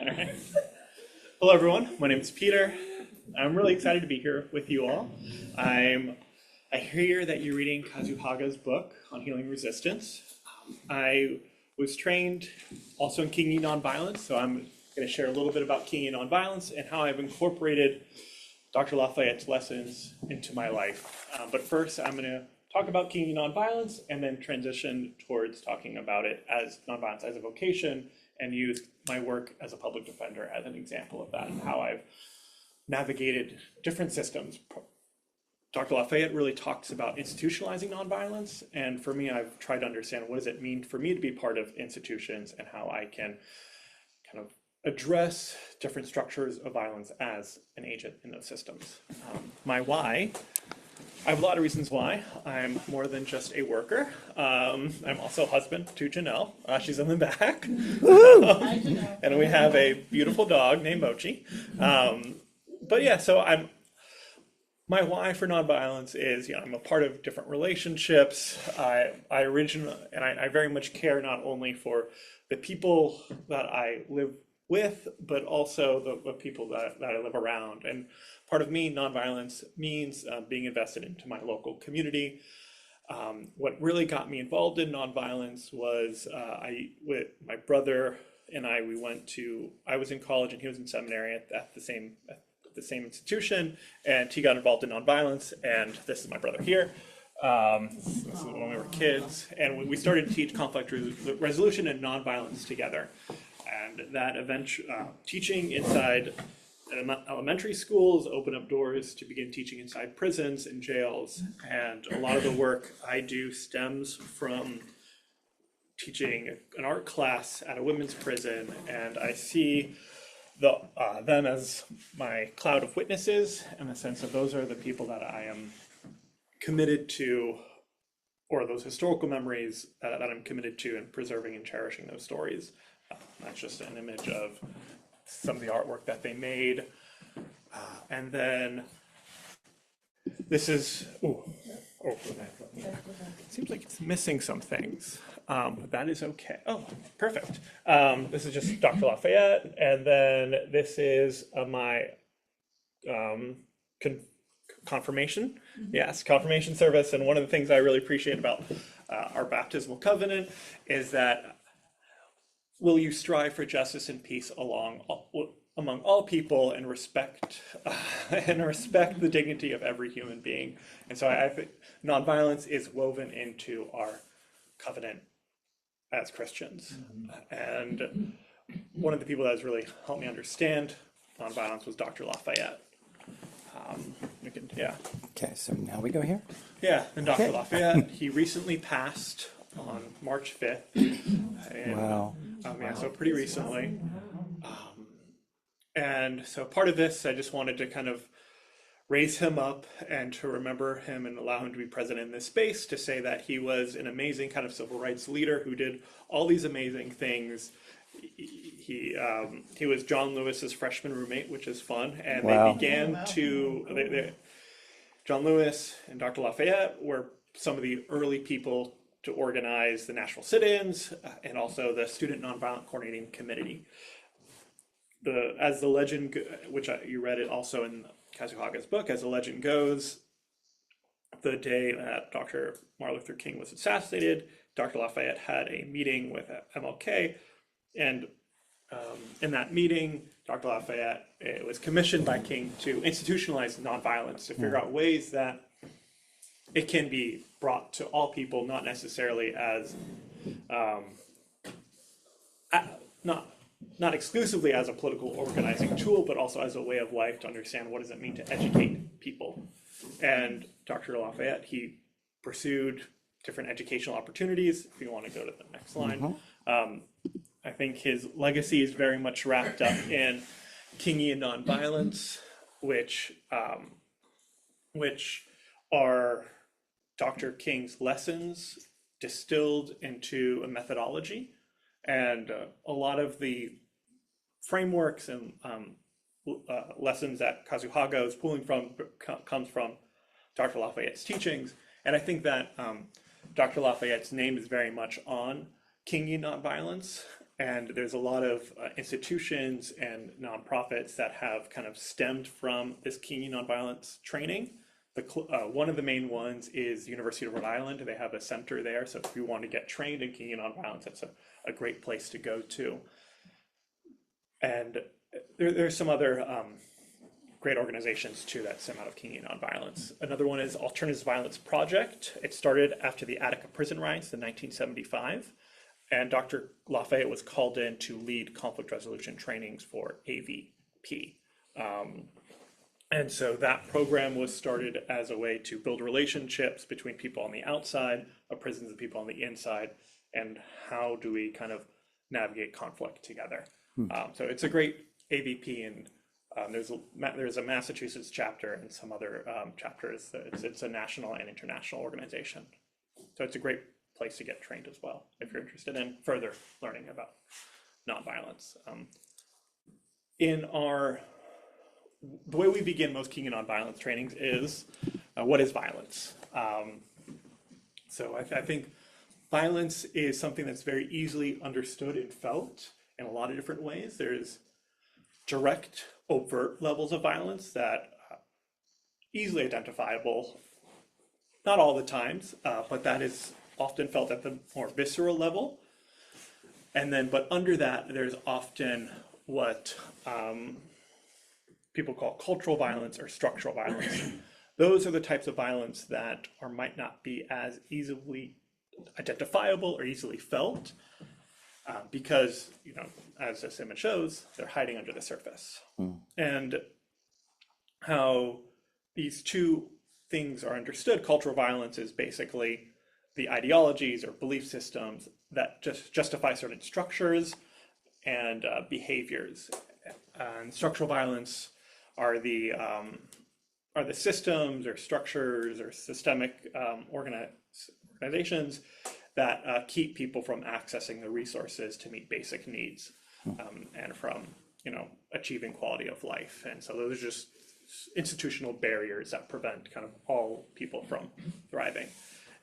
All right. Hello, everyone. My name is Peter. I'm really excited to be here with you all. I hear that you're reading Kazuhaga's book on healing resistance. I was trained also in Kingian Nonviolence, so I'm going to share a little bit about Kingian Nonviolence and how I've incorporated Dr. Lafayette's lessons into my life. But first, I'm going to talk about Kingian Nonviolence and then transition towards talking about it as nonviolence as a vocation and use my work as a public defender as an example of that and how I've navigated different systems. Dr. Lafayette really talks about institutionalizing nonviolence, and for me, I've tried to understand what does it mean for me to be part of institutions and how I can kind of address different structures of violence as an agent in those systems. My why, I have a lot of reasons why. I'm more than just a worker. I'm also a husband to Janelle. She's in the back. And we have a beautiful dog named Mochi. But yeah, so my why for nonviolence is, I'm a part of different relationships. I very much care not only for the people that I live with, but also the people that I live around. And part of me, nonviolence means being invested into my local community. What really got me involved in nonviolence was with my brother and I was in college and he was in seminary at the same institution, and he got involved in nonviolence, and this is my brother here. This is when we were kids, and we started to teach conflict resolution and nonviolence together. And that teaching inside elementary schools open up doors to begin teaching inside prisons and jails. And a lot of the work I do stems from teaching an art class at a women's prison, and I see them as my cloud of witnesses, in the sense of those are the people that I am committed to, or those historical memories that I'm committed to, and preserving and cherishing those stories. That's just an image of some of the artwork that they made. And then this is, it seems like it's missing some things, but that is okay. Oh, perfect. This is just Dr. Lafayette, and then this is my confirmation. Yes, confirmation service. And one of the things I really appreciate about our baptismal covenant is that will you strive for justice and peace among all people, and respect the dignity of every human being. And so I think nonviolence is woven into our covenant as Christians. And one of the people that has really helped me understand nonviolence was Dr. Lafayette. Okay, so now we go here? Yeah, and Dr. Lafayette, he recently passed on March 5th. Wow. So pretty recently. And so part of this, I just wanted to kind of raise him up and to remember him and allow him to be present in this space, to say that he was an amazing kind of civil rights leader who did all these amazing things. He was John Lewis's freshman roommate, which is fun. And Wow. John Lewis and Dr. Lafayette were some of the early people to organize the National Sit-ins and also the Student Nonviolent Coordinating Committee. As the legend, you read it also in Kazuhaga's book, as the legend goes, the day that Dr. Martin Luther King was assassinated, Dr. Lafayette had a meeting with MLK, and in that meeting, Dr. Lafayette was commissioned by King to institutionalize nonviolence, to figure out ways that it can be brought to all people, not necessarily as not exclusively as a political organizing tool, but also as a way of life, to understand what does it mean to educate people. And Dr. Lafayette, he pursued different educational opportunities. If you want to go to the next line. I think his legacy is very much wrapped up in Kingian nonviolence, which are Dr. King's lessons distilled into a methodology. And a lot of the frameworks and lessons that Kazuhaga is pulling from comes from Dr. Lafayette's teachings. And I think that Dr. Lafayette's name is very much on Kingian nonviolence. And there's a lot of institutions and nonprofits that have kind of stemmed from this Kingian nonviolence training. One of the main ones is the University of Rhode Island. They have a center there. So if you want to get trained in Kingian nonviolence, that's a great place to go to. And there's some other great organizations too that stem out of Kingian nonviolence. Another one is Alternatives Violence Project. It started after the Attica prison riots in 1975. And Dr. Lafayette was called in to lead conflict resolution trainings for AVP. And so that program was started as a way to build relationships between people on the outside of prisons and people on the inside, and how do we kind of navigate conflict together. So it's a great AVP, and there's a Massachusetts chapter and some other chapters. It's a national and international organization. So it's a great place to get trained as well if you're interested in further learning about nonviolence. The way we begin most Kingian nonviolence trainings is what is violence? So I think violence is something that's very easily understood and felt in a lot of different ways. There's direct, overt levels of violence that easily identifiable, not all the times, but that is often felt at the more visceral level. And then, but under that, there's often what people call cultural violence or structural violence. Those are the types of violence that might not be as easily identifiable or easily felt because, as this image shows, they're hiding under the surface. And how these two things are understood, cultural violence is basically the ideologies or belief systems that just justify certain structures and behaviors. And structural violence are the systems or structures or systemic organizations that keep people from accessing the resources to meet basic needs and from achieving quality of life. And so those are just institutional barriers that prevent kind of all people from thriving.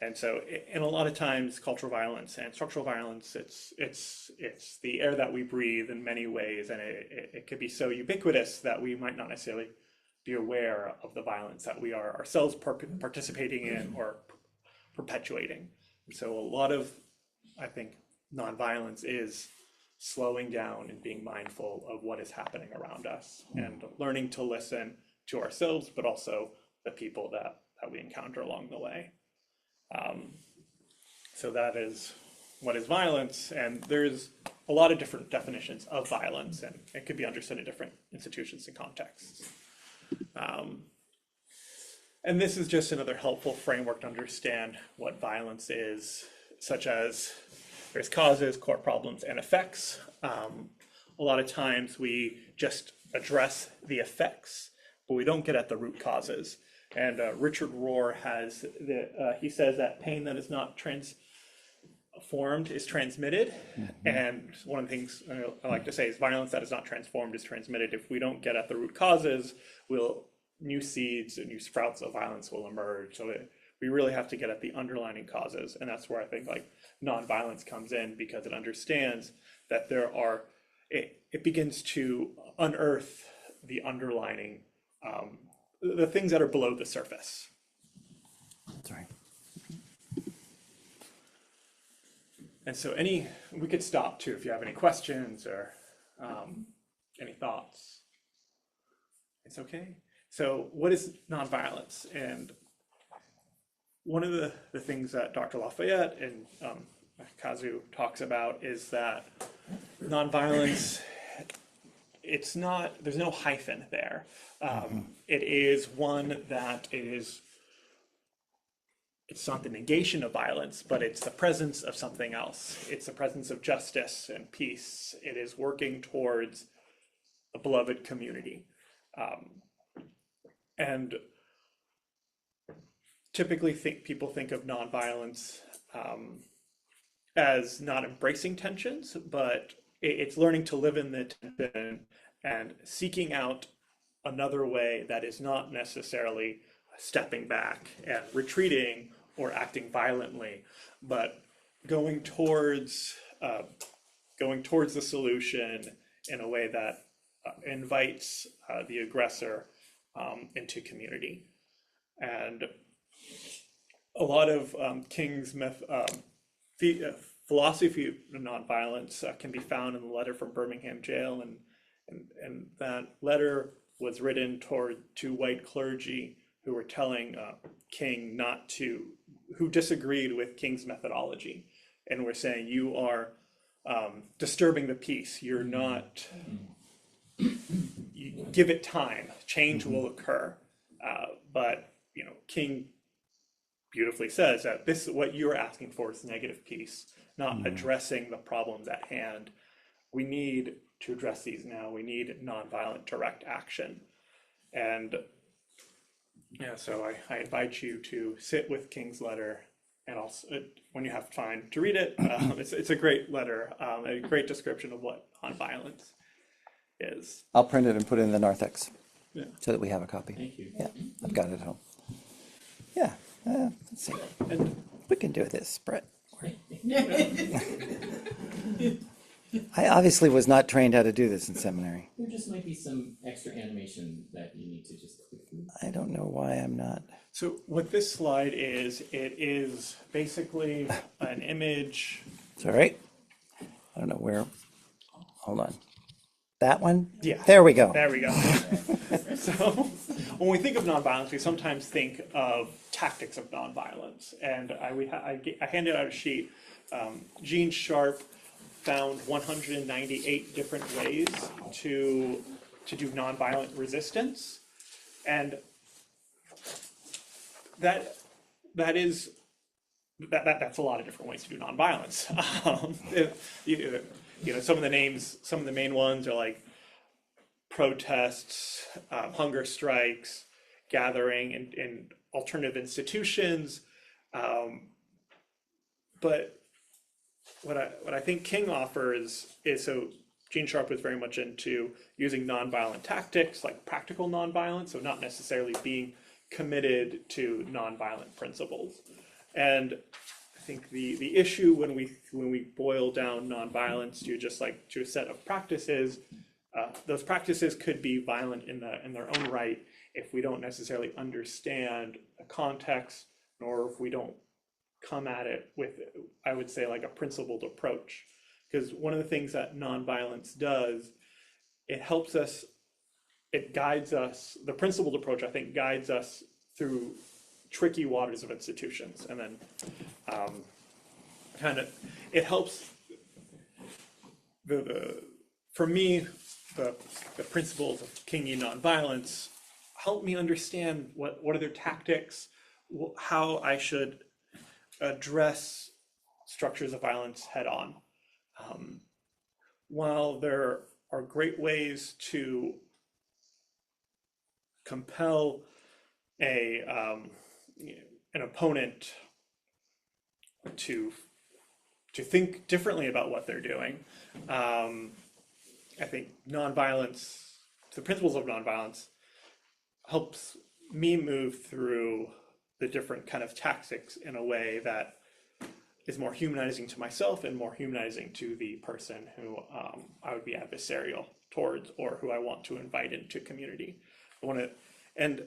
And so, in a lot of times, cultural violence and structural violence, it's the air that we breathe in many ways, and it could be so ubiquitous that we might not necessarily be aware of the violence that we are ourselves participating in or perpetuating. So a lot of, I think, nonviolence is slowing down and being mindful of what is happening around us and learning to listen to ourselves, but also the people that we encounter along the way. So that is what is violence, and there's a lot of different definitions of violence, and it could be understood in different institutions and contexts. And this is just another helpful framework to understand what violence is, such as there's causes, core problems, and effects. A lot of times we just address the effects, but we don't get at the root causes. And Richard Rohr has he says that pain that is not transformed is transmitted. And one of the things I like to say is violence that is not transformed is transmitted. If we don't get at the root causes, new seeds and new sprouts of violence will emerge. So we really have to get at the underlying causes. And that's where I think nonviolence comes in, because it understands that it begins to unearth the underlying the things that are below the surface. That's right. And so we could stop too if you have any questions or any thoughts. It's okay. So what is nonviolence? And one of the things that Dr. Lafayette and Kazu talks about is that nonviolence, there's no hyphen there. It is one that it's not the negation of violence, but it's the presence of something else. It's the presence of justice and peace. It is working towards a beloved community. And typically people think of nonviolence as not embracing tensions, but it's learning to live in the tension and seeking out another way that is not necessarily stepping back and retreating or acting violently, but going towards going towards the solution in a way that invites the aggressor into community. And a lot of King's philosophy of nonviolence can be found in the letter from Birmingham jail, and that letter was written to white clergy who were telling King who disagreed with King's methodology, and were saying, you are disturbing the peace. You're not. You give it time. Change will occur, but King beautifully says that what you're asking for is negative peace, not addressing the problems at hand. We need to address these now. We need nonviolent direct action. And so I invite you to sit with King's letter, and also when you have time to read it. It's a great letter, a great description of what nonviolence is. I'll print it and put it in the narthex so that we have a copy. Thank you. Yeah, I've got it at home. Yeah, let's see. And We can do this, Brett. I obviously was not trained how to do this in seminary. There just might be some extra animation that you need to just click through. I don't know why I'm not. so what this slide is, it is basically an image. It's all right. I don't know where. Hold on. That one? Yeah. There we go. There we go. So when we think of nonviolence, we sometimes think of tactics of nonviolence. And I handed out a sheet. Gene Sharp found 198 different ways to do nonviolent resistance. And that's a lot of different ways to do nonviolence. Some of the main ones are like protests, hunger strikes, gathering in alternative institutions. But what I think King offers is, so Gene Sharp was very much into using nonviolent tactics, like practical nonviolence, so not necessarily being committed to nonviolent principles. And I think the issue when we boil down nonviolence to a set of practices, those practices could be violent in their own right if we don't necessarily understand the context, nor if we don't come at it with, I would say, like a principled approach. Because one of the things that nonviolence does, it helps us, it guides us, the principled approach, I think, guides us through tricky waters of institutions. And then it helps, for me, the principles of Kingian nonviolence help me understand what are their tactics, how I should address structures of violence head on. While there are great ways to compel an opponent to think differently about what they're doing, I think nonviolence, the principles of nonviolence, helps me move through the different kind of tactics in a way that is more humanizing to myself and more humanizing to the person who I would be adversarial towards, or who I want to invite into community. And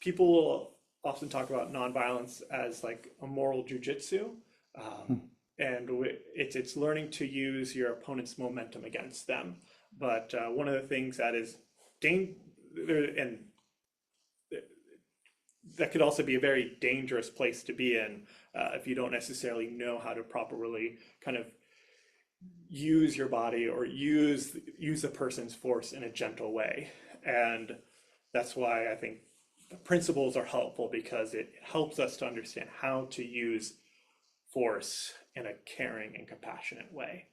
people often talk about nonviolence as like a moral jujitsu, and it's learning to use your opponent's momentum against them. But one of the things that is and that could also be a very dangerous place to be in if you don't necessarily know how to properly kind of use your body or use the person's force in a gentle way. And that's why I think the principles are helpful, because it helps us to understand how to use force in a caring and compassionate way.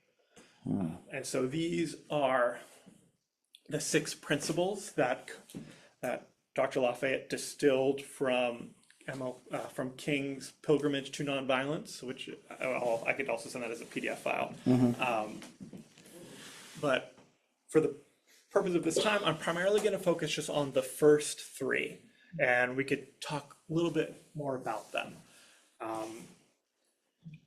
And so these are the 6 principles that Dr. Lafayette distilled from King's Pilgrimage to Nonviolence, which I could also send that as a PDF file. But for the purpose of this time, I'm primarily going to focus just on the first 3, and we could talk a little bit more about them.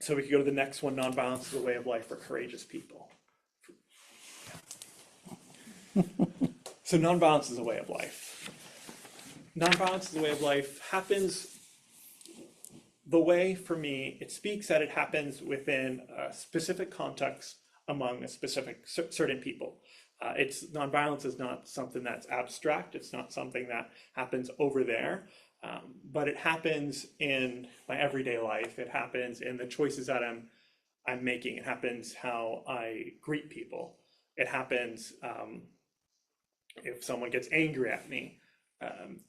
So we could go to the next one, nonviolence is a way of life for courageous people. So nonviolence is a way of life. Nonviolence is a way of life happens, the way for me, it speaks that it happens within a specific context among a specific certain people. Nonviolence is not something that's abstract. It's not something that happens over there, but it happens in my everyday life. It happens in the choices that I'm making. It happens how I greet people. It happens if someone gets angry at me.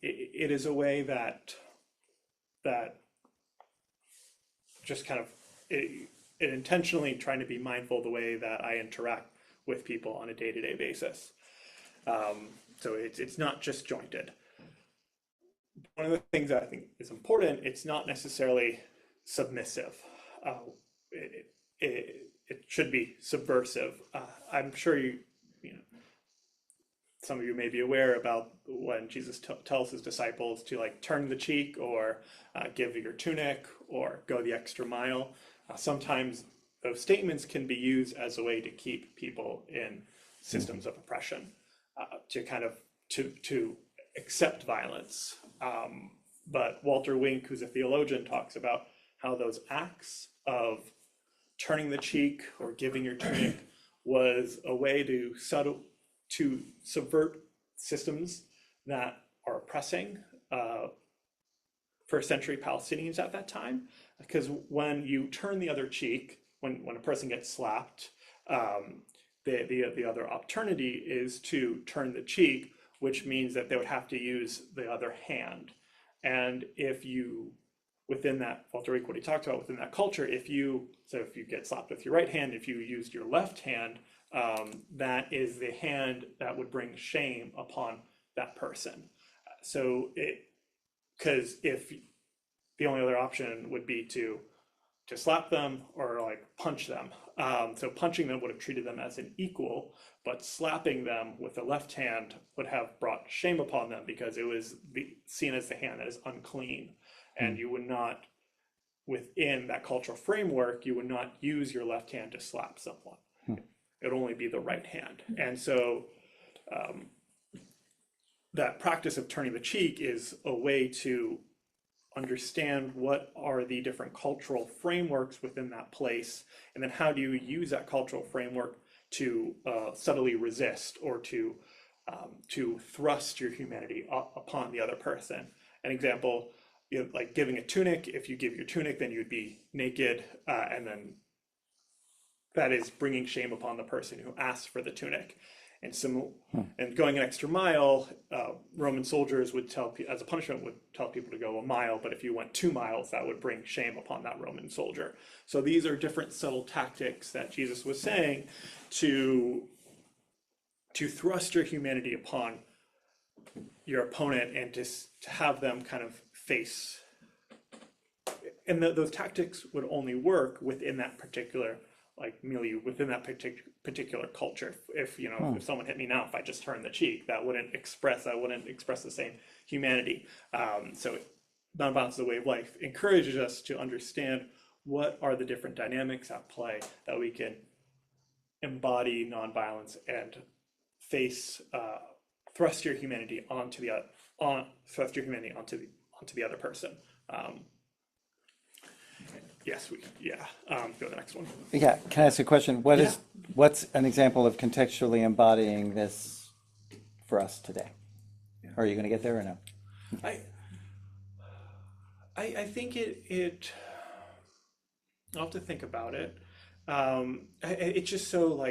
It is a way that just kind of it intentionally trying to be mindful of the way that I interact with people on a day-to-day basis. So it's not just jointed. One of the things that I think is important, it's not necessarily submissive. It should be subversive. I'm sure you know, some of you may be aware about when Jesus tells his disciples to like turn the cheek or give your tunic or go the extra mile. Sometimes those statements can be used as a way to keep people in systems of oppression, to kind of to accept violence. But Walter Wink, who's a theologian, talks about how those acts of turning the cheek or giving your tunic was a way to subvert systems that are oppressing first century Palestinians at that time. Because when you turn the other cheek, when a person gets slapped, the other alternative is to turn the cheek, which means that they would have to use the other hand. And if you, within that, Walter Wink, what he talked about within that culture, if you get slapped with your right hand, if you used your left hand, that is the hand that would bring shame upon that person. So because if the only other option would be to slap them or like punch them. So punching them would have treated them as an equal, but slapping them with the left hand would have brought shame upon them because it was seen as the hand that is unclean. And you would not, within that cultural framework, you would not use your left hand to slap someone. It would only be the right hand. And so that practice of turning the cheek is a way to understand what are the different cultural frameworks within that place, and then how do you use that cultural framework to subtly resist or to thrust your humanity upon the other person. An example, like giving a tunic. If you give your tunic, then you'd be naked, and then that is bringing shame upon the person who asked for the tunic. And going an extra mile, Roman soldiers would as a punishment, would tell people to go a mile, but if you went 2 miles, that would bring shame upon that Roman soldier. So these are different subtle tactics that Jesus was saying to thrust your humanity upon your opponent and to have them kind of face. And those tactics would only work within that particular milieu, within that particular culture. If if someone hit me now, if I just turned the cheek, that wouldn't express the same humanity. So nonviolence is a way of life encourages us to understand what are the different dynamics at play that we can embody nonviolence and face, thrust your humanity onto the other person. Yes, go to the next one. Yeah, can I ask a question? What's an example of contextually embodying this for us today? Are you going to get there or no? I think it I'll have to think about it. It's just so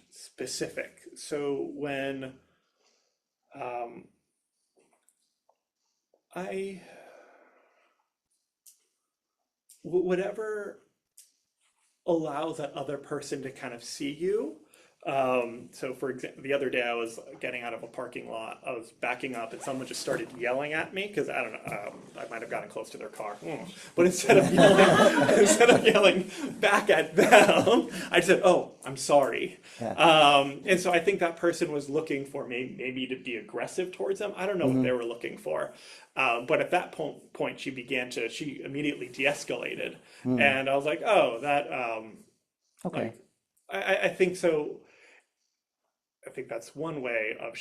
specific. So when whatever allows that other person to kind of see you, So for example, the other day I was getting out of a parking lot. I was backing up, and someone just started yelling at me because I don't know. I might have gotten close to their car, but instead of yelling, instead of yelling back at them, I said, "Oh, I'm sorry." Yeah. And so I think that person was looking for me maybe to be aggressive towards them. I don't know what they were looking for, but at that point, she immediately de-escalated, and I was like, "Oh, that." Okay. Like, I think so. I think that's one way of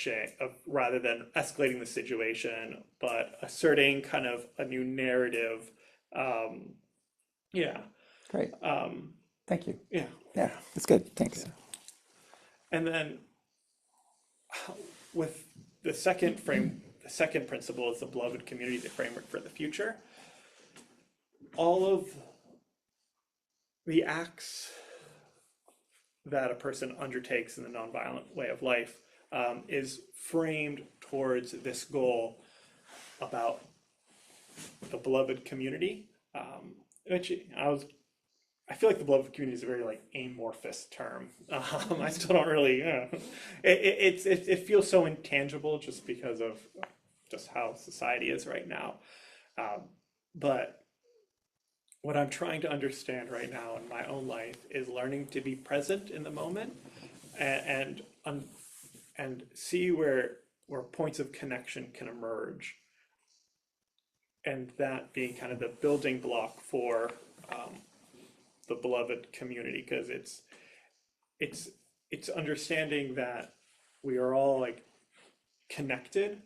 rather than escalating the situation, but asserting kind of a new narrative. Yeah. Great. Thank you. Yeah. Yeah, that's good. Thanks. And then with the second principle is the beloved community, the framework for the future. All of the acts that a person undertakes in the nonviolent way of life is framed towards this goal about the beloved community, which I feel like the beloved community is a very like amorphous term. I still don't really, it feels so intangible just because of just how society is right now. But what I'm trying to understand right now in my own life is learning to be present in the moment and see where points of connection can emerge, and that being kind of the building block for the beloved community, because it's understanding that we are all like connected.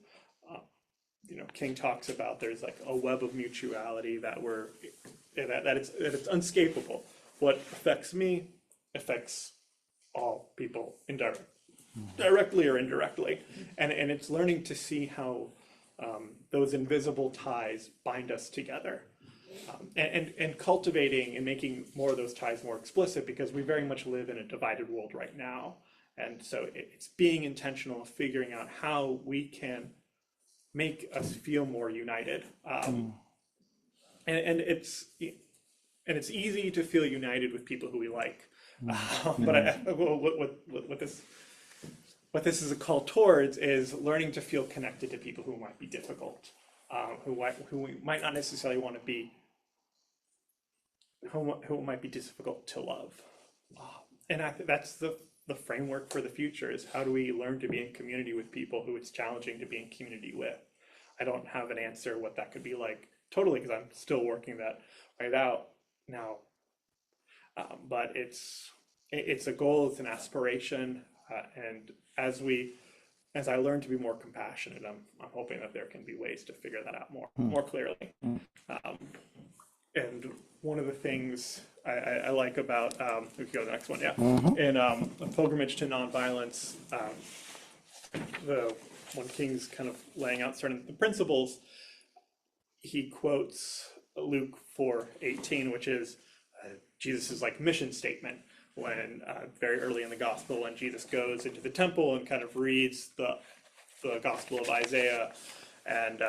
King talks about there's like a web of mutuality that it's unscapable. What affects me affects all people directly or indirectly, and it's learning to see how those invisible ties bind us together, and cultivating and making more of those ties more explicit, because we very much live in a divided world right now, and so it's being intentional, figuring out how we can make us feel more united. And it's easy to feel united with people who we like, but what this is a call towards is learning to feel connected to people who might be difficult, who we might not necessarily want to be, who might be difficult to love, and that's the framework for the future, is how do we learn to be in community with people who it's challenging to be in community with. I don't have an answer what that could be like totally, because I'm still working that right out now. But it's a goal, it's an aspiration, and as I learn to be more compassionate, I'm hoping that there can be ways to figure that out more clearly. And one of the things I like about, we can go to the next one, yeah. In A Pilgrimage to Nonviolence, when King's kind of laying out certain principles, he quotes Luke 4:18, which is Jesus' like mission statement, when very early in the gospel, when Jesus goes into the temple and kind of reads the Gospel of Isaiah. And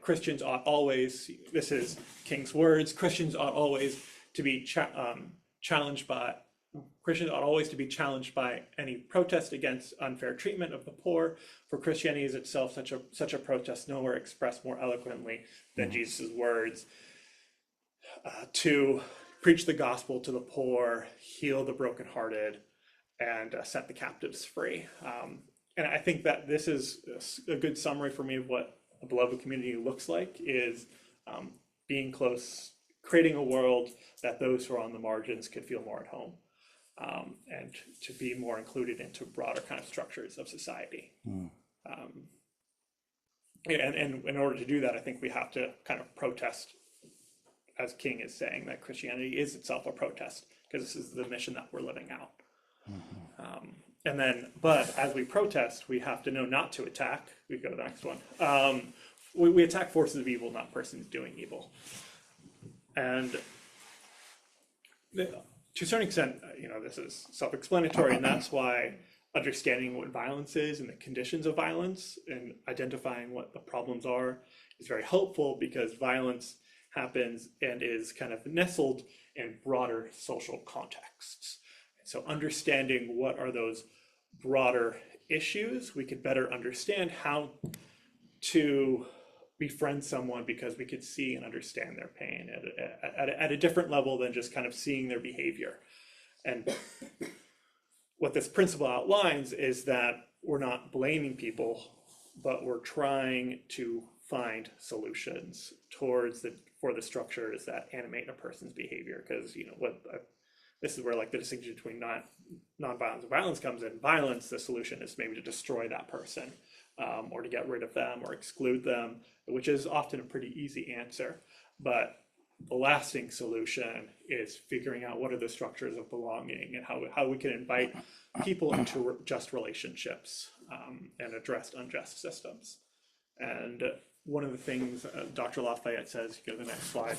Christians ought always, this is King's words, Christians ought always to be challenged by any protest against unfair treatment of the poor, for Christianity is itself such a protest nowhere expressed more eloquently than Jesus' words, to preach the gospel to the poor, heal the brokenhearted, and set the captives free. And I think that this is a good summary for me of what a beloved community looks like, is being close, creating a world that those who are on the margins could feel more at home, and to be more included into broader kind of structures of society. And in order to do that, I think we have to kind of protest, as King is saying, that Christianity is itself a protest, because this is the mission that we're living out. But as we protest, we have to know not to attack. We go to the next one. We attack forces of evil, not persons doing evil. And to a certain extent, this is self-explanatory, and that's why understanding what violence is and the conditions of violence and identifying what the problems are is very helpful, because violence happens and is kind of nestled in broader social contexts. So understanding what are those broader issues, we could better understand how to befriend someone because we could see and understand their pain at a different level than just kind of seeing their behavior. And what this principle outlines is that we're not blaming people, but we're trying to find solutions towards for the structures that animate a person's behavior. Because this is where like the distinction between nonviolence and violence comes in. Violence, the solution is maybe to destroy that person, or to get rid of them or exclude them, which is often a pretty easy answer. But the lasting solution is figuring out what are the structures of belonging and how we can invite people into just relationships, and address unjust systems. And one of the things Dr. Lafayette says, you go to the next slide,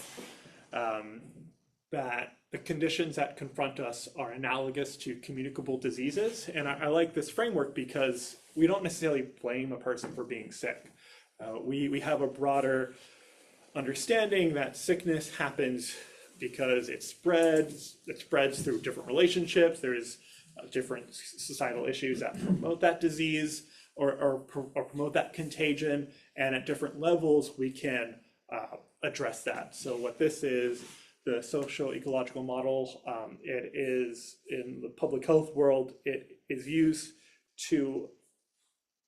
that the conditions that confront us are analogous to communicable diseases. And I like this framework because we don't necessarily blame a person for being sick. We have a broader understanding that sickness happens because it spreads through different relationships. There's different societal issues that promote that disease or promote that contagion, and at different levels we can address that. So what this is, the social ecological model, it is in the public health world, it is used to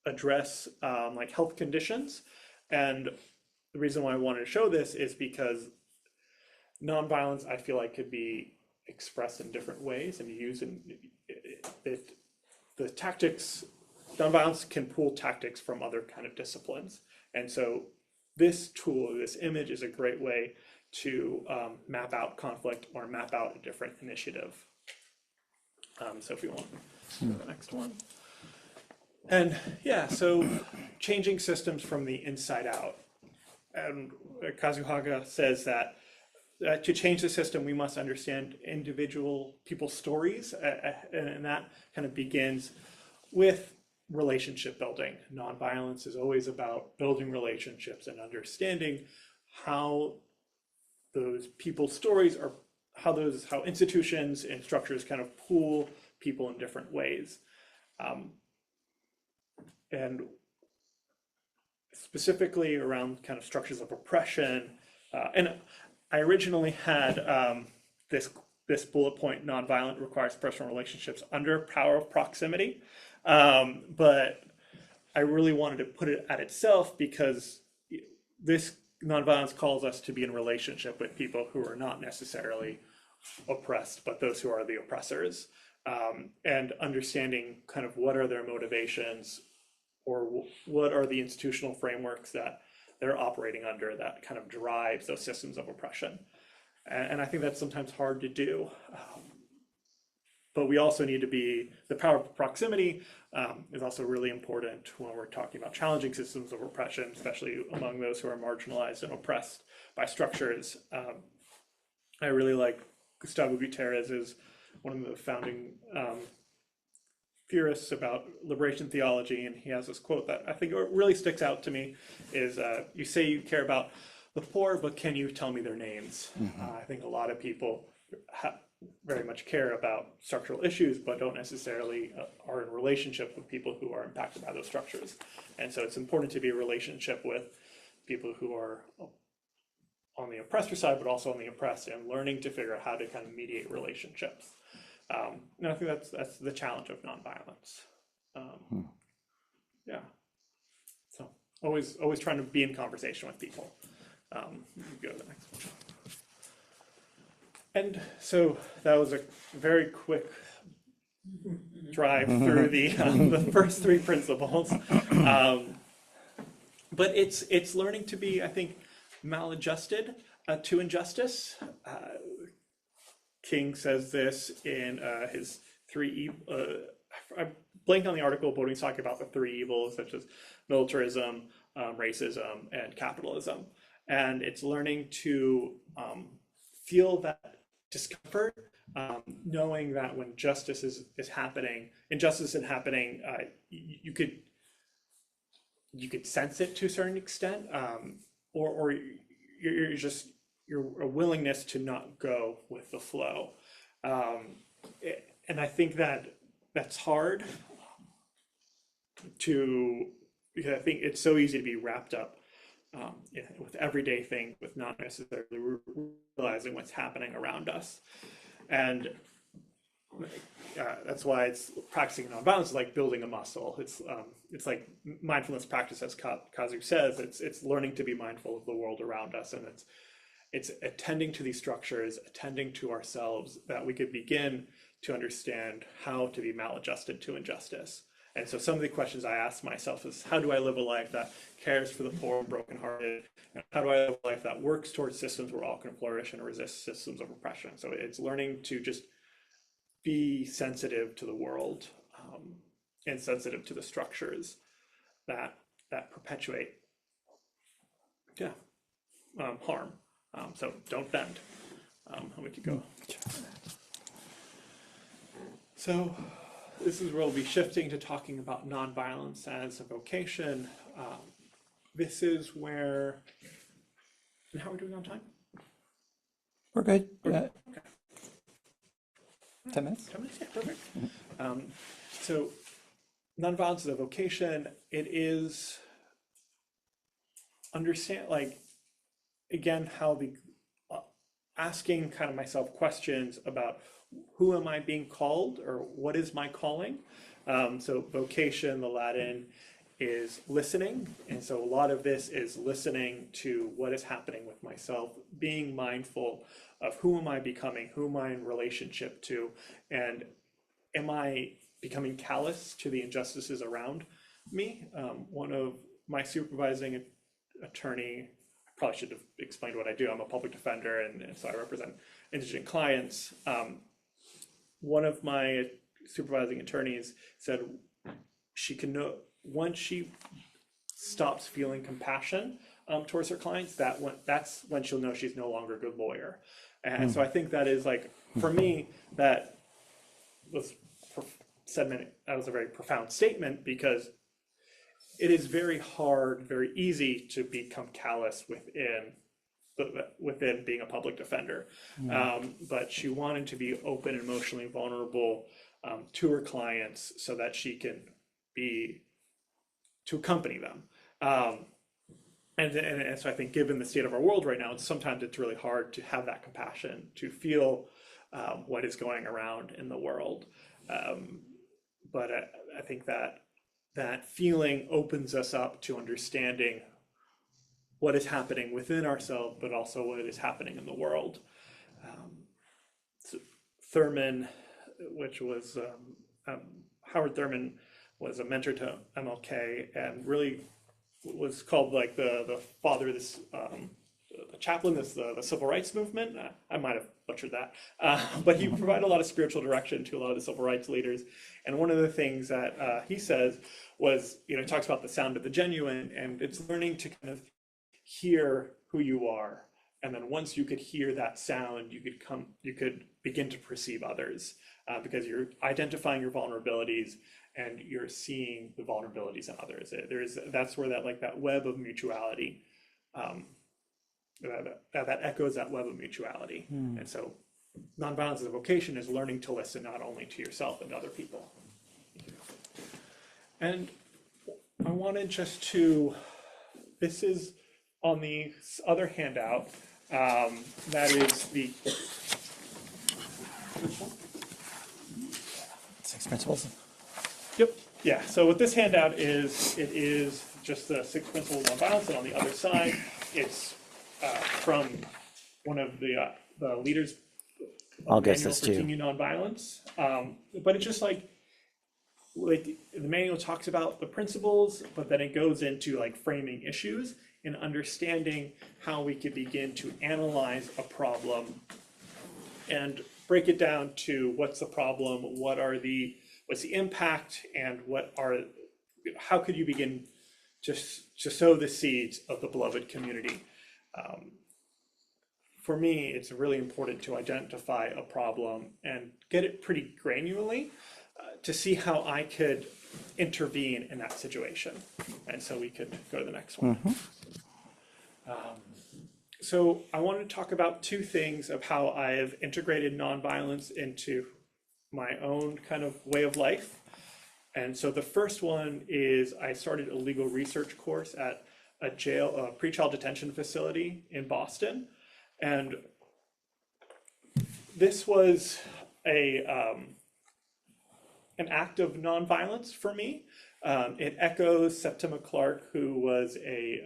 address like health conditions. And the reason why I wanted to show this is because nonviolence, I feel like, could be expressed in different ways and used in the tactics. Nonviolence can pull tactics from other kind of disciplines. And so this tool, this image, is a great way to map out conflict or map out a different initiative. So if you want to go to the next one. And yeah, so changing systems from the inside out. And Kazuhaga says that to change the system, we must understand individual people's stories, and that kind of begins with relationship building. Nonviolence is always about building relationships and understanding how those people's stories are, how institutions and structures kind of pull people in different ways. And specifically around kind of structures of oppression. And I originally had this bullet point, nonviolent requires personal relationships under power of proximity. But I really wanted to put it at itself because this nonviolence calls us to be in relationship with people who are not necessarily oppressed, but those who are the oppressors, and understanding kind of what are their motivations or what are the institutional frameworks that they're operating under that kind of drives those systems of oppression. And I think that's sometimes hard to do. But we also need to be, the power of proximity is also really important when we're talking about challenging systems of oppression, especially among those who are marginalized and oppressed by structures. I really like Gustavo Gutierrez is one of the founding theorists about liberation theology, and he has this quote that I think really sticks out to me is, you say you care about the poor, but can you tell me their names? I think a lot of people very much care about structural issues, but don't necessarily are in relationship with people who are impacted by those structures. And so it's important to be in relationship with people who are on the oppressor side, but also on the oppressed, and learning to figure out how to kind of mediate relationships. And I think that's the challenge of nonviolence. Yeah. So always trying to be in conversation with people. Go to the next one. And so that was a very quick drive through the first three principles. But it's learning to be, I think, maladjusted to injustice. King says this in his I blanked on the article, but he's talking about the three evils, such as militarism, racism, and capitalism. And it's learning to feel that discomfort, knowing that when injustice is happening, you could sense it to a certain extent, or your willingness to not go with the flow. and I think that that's hard to, because I think it's so easy to be wrapped up with everyday things, with not necessarily realizing what's happening around us. And that's why it's practicing nonviolence is like building a muscle. It's like mindfulness practice, as Kazu says. It's learning to be mindful of the world around us, and it's attending to these structures, attending to ourselves, that we could begin to understand how to be maladjusted to injustice. And so some of the questions I ask myself is, how do I live a life that cares for the poor and brokenhearted? And how do I live a life that works towards systems where all can flourish and resist systems of oppression? So it's learning to just be sensitive to the world, and sensitive to the structures that perpetuate harm. So don't bend. And we could go. So this is where we'll be shifting to talking about nonviolence as a vocation. This is where, and how are we doing on time? We're good. Okay. 10 minutes? 10 minutes, yeah, perfect. So nonviolence is a vocation. It is understand, like, again, how the asking kind of myself questions about who am I being called, or what is my calling? So vocation, the Latin, is listening. And so a lot of this is listening to what is happening with myself, being mindful of who am I becoming, who am I in relationship to, and am I becoming callous to the injustices around me? One of my supervising attorney, I probably should have explained what I do. I'm a public defender, and so I represent indigent clients. One of my supervising attorneys said she can know once she stops feeling compassion towards her clients, that's when she'll know she's no longer a good lawyer. And so I think that is, like, for me, that was that was a very profound statement, because it is very hard, very easy to become callous within being a public defender. But she wanted to be open and emotionally vulnerable to her clients so that she can to accompany them. And so I think, given the state of our world right now, sometimes it's really hard to have that compassion, to feel what is going around in the world. But I think that feeling opens us up to understanding what is happening within ourselves, but also what is happening in the world. So Thurman, which was Howard Thurman, was a mentor to MLK, and really was called like the father of this, the chaplain, the civil rights movement. I might have butchered that, but he provided a lot of spiritual direction to a lot of the civil rights leaders. And one of the things that he says was, he talks about the sound of the genuine, and it's learning to kind of hear who you are. And then once you could hear that sound, you could begin to perceive others, because you're identifying your vulnerabilities and you're seeing the vulnerabilities in others. That's where that web of mutuality, that echoes that web of mutuality. And so nonviolence as a vocation is learning to listen not only to yourself and other people. And I wanted just to, this is on the other handout, that is the 6 principles. Yep. Yeah. So what this handout is, it is just the 6 principles of nonviolence, and on the other side, it's from one of the leaders. I'll guess Manual this for too. Kingian Nonviolence. But it's just like the manual talks about the principles, but then it goes into like framing issues and understanding how we could begin to analyze a problem and break it down to what's the problem, what's the impact, and how could you begin to sow the seeds of the beloved community. For me, it's really important to identify a problem and get it pretty granularly to see how I could intervene in that situation. And so we could go to the next one. So I wanted to talk about 2 things of how I have integrated nonviolence into my own kind of way of life. And so the first one is I started a legal research course at a pretrial detention facility in Boston. And this was an act of nonviolence for me. It echoes Septima Clark, who was a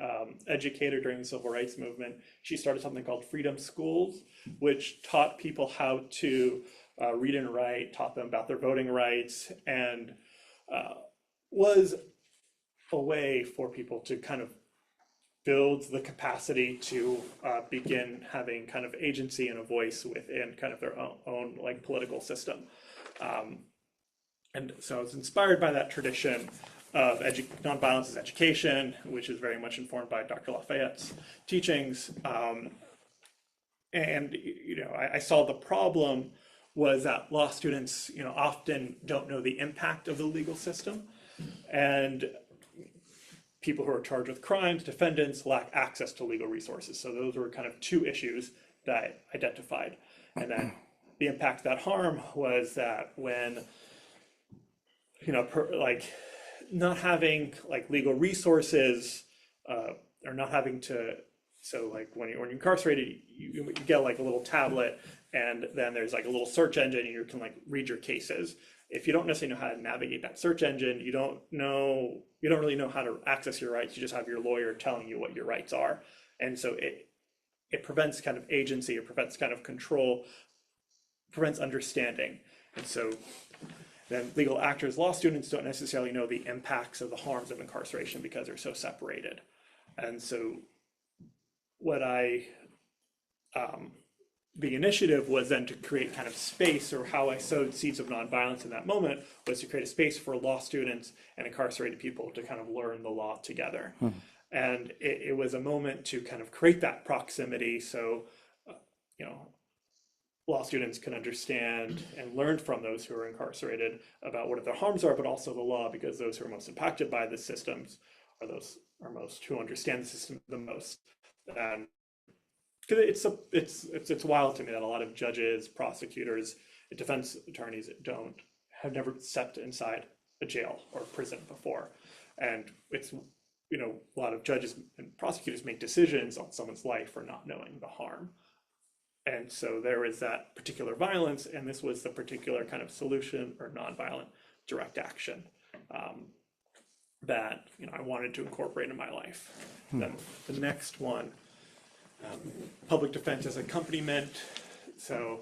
educator during the civil rights movement. She started something called Freedom Schools, which taught people how to read and write, taught them about their voting rights, and was a way for people to kind of build the capacity to begin having kind of agency and a voice within kind of their own like political system. And so I was inspired by that tradition of nonviolence as education, which is very much informed by Dr. Lafayette's teachings. And I saw the problem was that law students, often don't know the impact of the legal system, and people who are charged with crimes, defendants, lack access to legal resources. So those were kind of two issues that I identified. And then the impact of that harm was that when not having like legal resources, or not having to, so like when you're incarcerated, you get like a little tablet, and then there's like a little search engine, and you can like read your cases. If you don't necessarily know how to navigate that search engine, you don't really know how to access your rights. You just have your lawyer telling you what your rights are. And so it prevents kind of agency, it prevents kind of control, prevents understanding. And so then legal actors, law students don't necessarily know the impacts of the harms of incarceration because they're so separated. And so what the initiative was then to create kind of space, or how I sowed seeds of nonviolence in that moment was to create a space for law students and incarcerated people to kind of learn the law together. And it was a moment to kind of create that proximity so, law students can understand and learn from those who are incarcerated about what their harms are, but also the law, because those who are most impacted by the systems are those most who understand the system the most. And it's wild to me that a lot of judges, prosecutors, defense attorneys have never stepped inside a jail or prison before. And it's, a lot of judges and prosecutors make decisions on someone's life for not knowing the harm. And so there is that particular violence, and this was the particular kind of solution or nonviolent direct action that I wanted to incorporate in my life. Then the next one, public defense as accompaniment. So,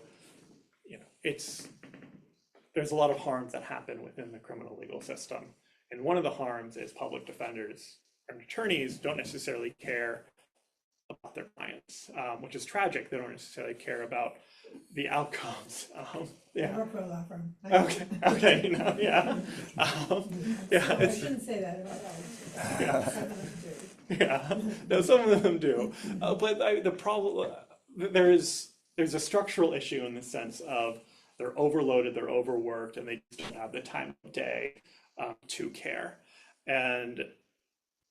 there's a lot of harms that happen within the criminal legal system, and one of the harms is public defenders and attorneys don't necessarily care about their clients, which is tragic. They don't necessarily care about the outcomes. Yeah. I work for a law firm. Okay, yeah. Yeah, I shouldn't say that about others. Yeah. Some of them do. Yeah, no, some of them do. But the problem, there's a structural issue in the sense of they're overloaded, they're overworked, and they just don't have the time of day to care. And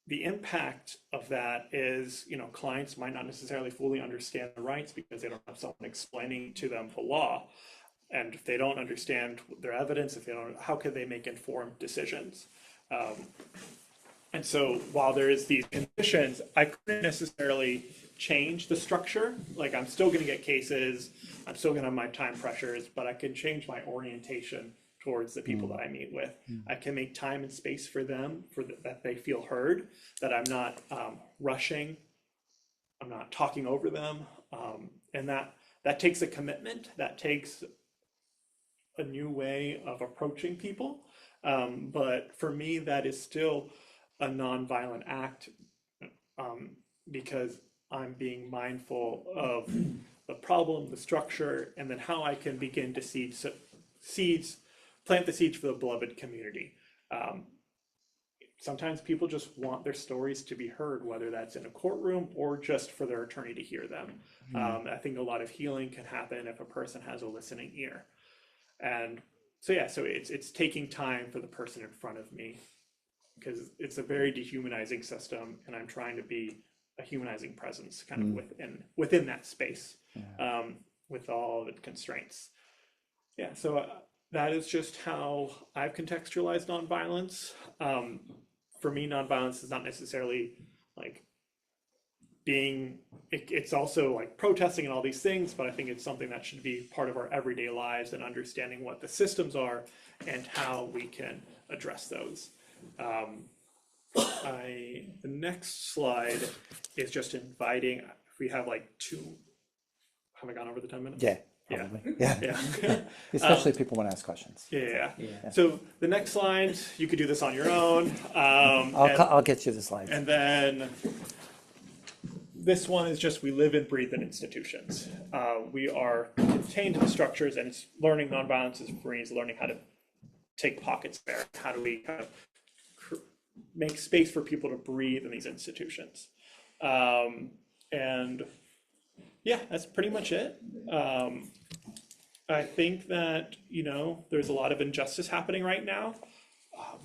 the impact of that is, clients might not necessarily fully understand the rights because they don't have someone explaining to them the law. And if they don't understand their evidence, how could they make informed decisions? And so while there is these conditions, I couldn't necessarily change the structure. Like, I'm still going to get cases, I'm still going to have my time pressures, but I can change my orientation towards the people that I meet with. I can make time and space for them, that they feel heard, that I'm not rushing, I'm not talking over them, and that takes a commitment, that takes a new way of approaching people. But for me, that is still a nonviolent act, because I'm being mindful of the problem, the structure, and then how I can begin to plant the seeds for the beloved community. Sometimes people just want their stories to be heard, whether that's in a courtroom or just for their attorney to hear them. I think a lot of healing can happen if a person has a listening ear. And so it's taking time for the person in front of me, because it's a very dehumanizing system, and I'm trying to be a humanizing presence kind of within that space, with all the constraints. Yeah, so that is just how I've contextualized nonviolence. For me, nonviolence is not necessarily like it's also like protesting and all these things, but I think it's something that should be part of our everyday lives and understanding what the systems are and how we can address those. The next slide is just inviting, if we have like have I gone over the 10 minutes? Yeah, Yeah. probably. Yeah. Yeah. Especially if people want to ask questions. Yeah. Yeah. So the next slide, you could do this on your own. I'll get you the slides. And then this one is just we live and breathe in institutions. We are contained to the structures, and it's learning nonviolence is for me is learning how to take pockets there. How do we kind of make space for people to breathe in these institutions? And yeah, that's pretty much it. I think that, there's a lot of injustice happening right now,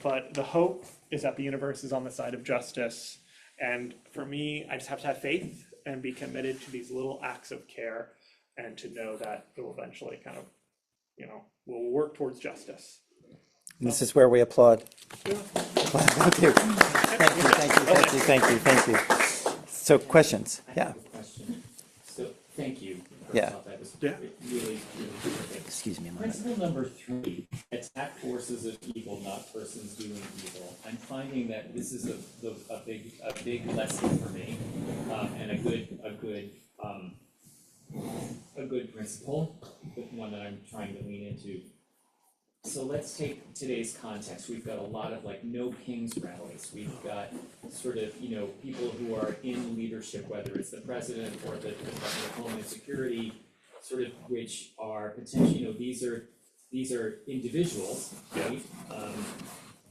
but the hope is that the universe is on the side of justice. And for me, I just have to have faith and be committed to these little acts of care and to know that it will eventually kind of, we'll work towards justice. And this is where we applaud. Yeah. Thank you. Thank you. So questions? Yeah. Question. So, thank you. Yeah. I thought that was Yeah. really perfect. Excuse me a moment. Principle number 3, attack forces of evil, not persons doing evil. I'm finding that this is a big lesson for me, and a good principle, but one that I'm trying to lean into. So let's take today's context. We've got a lot of like no kings rallies. We've got sort of, people who are in leadership, whether it's the president or the Department of Homeland Security, sort of which are potentially, these are individuals, right?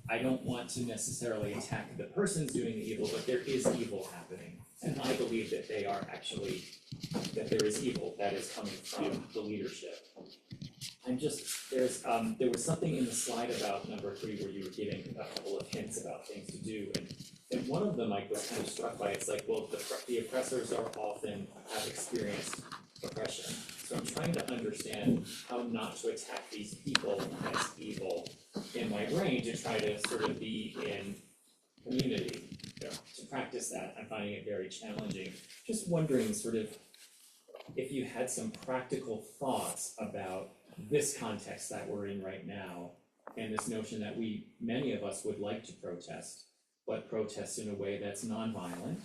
I don't want to necessarily attack the persons doing the evil, but there is evil happening. And I believe that that there is evil that is coming from the leadership. There was something in the slide about number 3 where you were giving a couple of hints about things to do, and one of them I was kind of struck by. It's like, well, the oppressors have experienced oppression, so I'm trying to understand how not to attack these people as evil in my brain to try to sort of be in community. To practice that, I'm finding it very challenging. Just wondering sort of if you had some practical thoughts about this context that we're in right now, and this notion that many of us would like to protest, but protest in a way that's nonviolent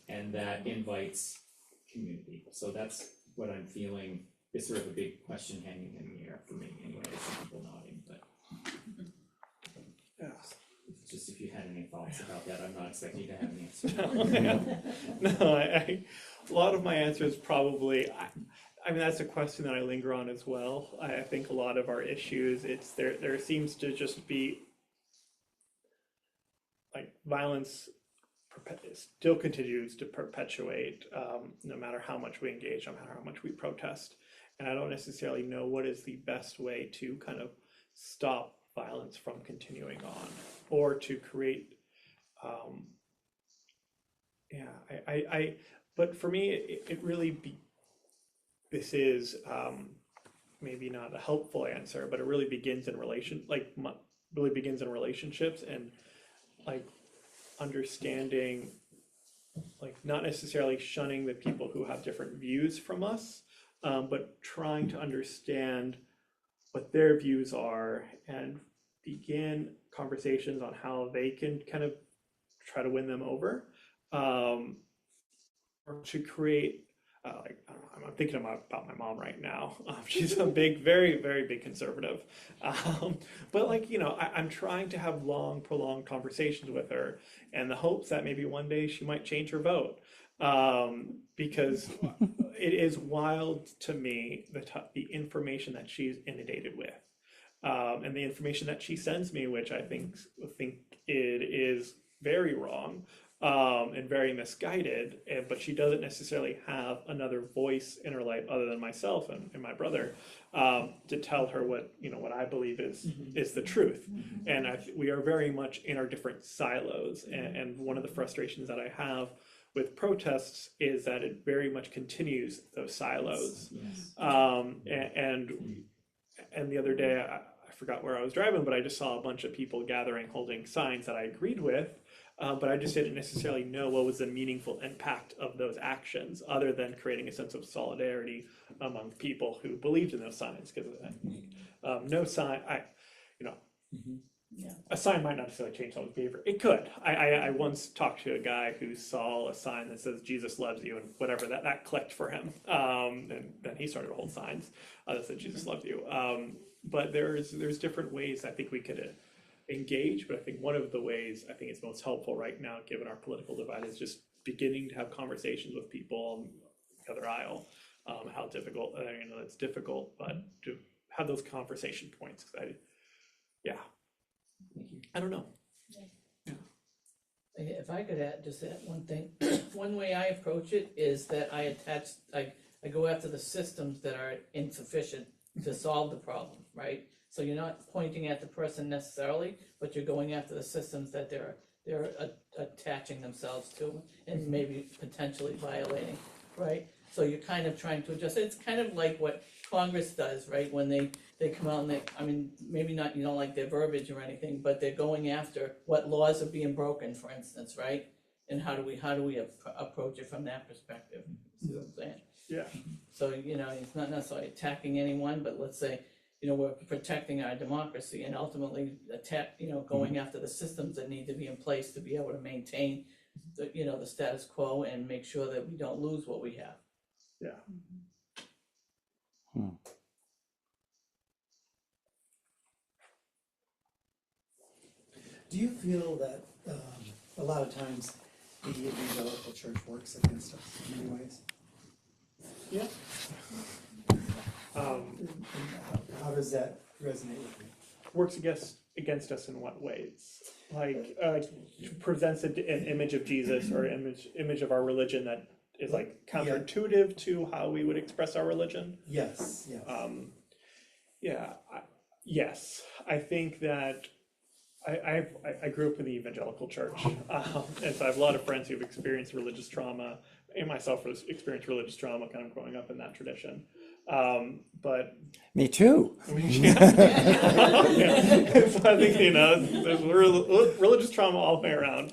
and that invites community. So that's what I'm feeling is sort of a big question hanging in the air for me anyway. I see people nodding, but just if you had any thoughts about that, I'm not expecting you to have an answer. No, a lot of my answers probably, I mean, that's a question that I linger on as well. I think a lot of our issues, there seems to just be like violence still continues to perpetuate, no matter how much we engage, no matter how much we protest. And I don't necessarily know what is the best way to kind of stop violence from continuing on, or to create, but for me, it really this is maybe not a helpful answer, but it really begins in relationships and like understanding, like not necessarily shunning the people who have different views from us, but trying to understand what their views are and begin conversations on how they can kind of try to win them over, or to create I'm thinking about my mom right now. She's a very, very big conservative. But like, I'm trying to have long, prolonged conversations with her in the hopes that maybe one day she might change her vote. Because it is wild to me, the information that she's inundated with. And the information that she sends me, which I think it is very wrong. And very misguided, but she doesn't necessarily have another voice in her life other than myself and my brother to tell her what I believe is the truth. And we are very much in our different silos. And one of the frustrations that I have with protests is that it very much continues those silos. Yes. And the other day, I forgot where I was driving, but I just saw a bunch of people gathering, holding signs that I agreed with. But I just didn't necessarily know what was the meaningful impact of those actions, other than creating a sense of solidarity among people who believed in those signs. Because no sign, you know, a sign might not necessarily change someone's behavior. It could. I once talked to a guy who saw a sign that says Jesus loves you, and whatever that clicked for him. And then he started to hold signs that said Jesus loves you. But there's different ways I think we could engage. But I think one of the ways I think it's most helpful right now, given our political divide, is just beginning to have conversations with people on the other aisle. How difficult, it's difficult, but to have those conversation points. I don't know. If I could just add one thing, one way I approach it is that I go after the systems that are insufficient to solve the problem, right? So you're not pointing at the person necessarily, but you're going after the systems that they're attaching themselves to and maybe potentially violating, right? So you're kind of trying to adjust. It's kind of like what Congress does, right? When they come out and maybe not, like their verbiage or anything, but they're going after what laws are being broken, for instance, right? And how do we approach it from that perspective? See what I'm saying? Yeah. So, it's not necessarily attacking anyone, but let's say, we're protecting our democracy and ultimately going after the systems that need to be in place to be able to maintain the status quo and make sure that we don't lose what we have. Yeah. Do you feel that a lot of times the evangelical church works against us in many ways? Yeah. And how does that resonate with you? Works against us in what ways? Like presents an image of Jesus or image of our religion that is like counterintuitive to how we would express our religion. Yes. Yes. I think that I grew up in the evangelical church, and so I have a lot of friends who've experienced religious trauma, and myself was experienced religious trauma kind of growing up in that tradition. But Me too. So I think, there's religious trauma all the way around.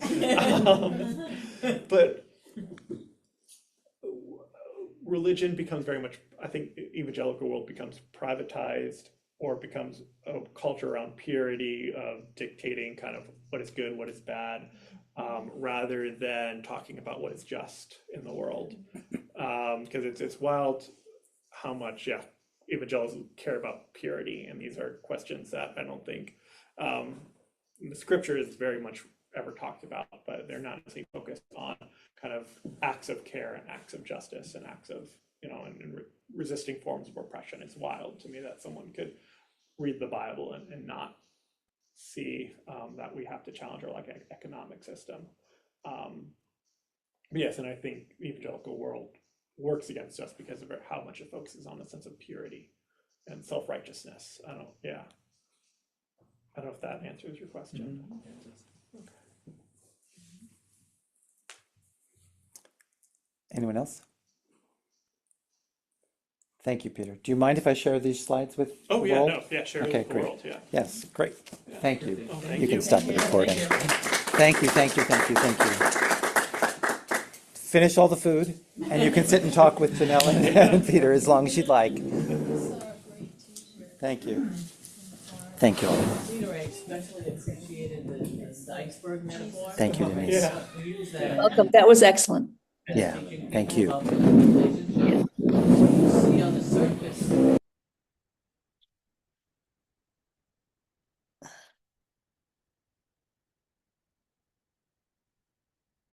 But religion becomes very much, I think, evangelical world becomes privatized, or becomes a culture around purity, of dictating kind of what is good, what is bad, rather than talking about what is just in the world. Because it's wild how much, evangelicals care about purity, and these are questions that I don't think the scripture is very much ever talked about, but they're not necessarily focused on kind of acts of care and acts of justice and acts of, and resisting forms of oppression. It's wild to me that someone could read the Bible and not see that we have to challenge our economic system. But yes, and I think the evangelical world works against us because of how much it focuses on a sense of purity and self-righteousness. I don't know if that answers your question. Okay. Anyone else? Thank you, Peter. Do you mind if I share these slides with the world? Share Okay, with the great. world, Yes, great. Thank you. Oh, thank You can you. stop the recording. Thank you. Finish all the food, and you can sit and talk with Janelle and Peter as long as you'd like. Thank you. Thank you all. Peter, I especially appreciated the iceberg metaphor. Thank you, Denise. Yeah. We use that. Welcome. That was excellent. Yeah, Teaching thank people you. about the relationship